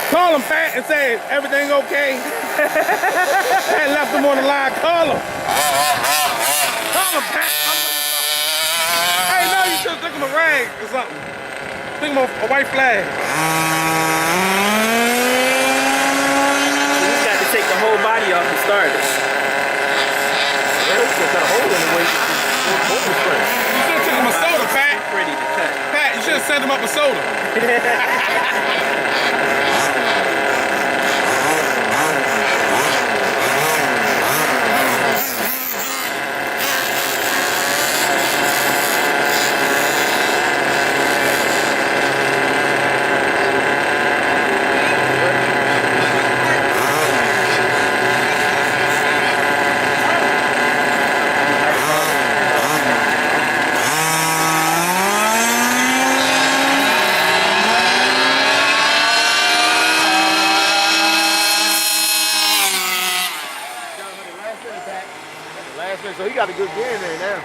Call him, Pat, and say, everything okay? Pat left him on the line. Call him. Call him, Pat. Hey, no, you should have took him a rag or something. Took him a white flag. You got to take the whole body off and start it. It's got a hole in the way. You should have took him a soda, Pat. Ready to cut. Pat, you should have sent him up a soda. Last minute, so he got a good gear in there now.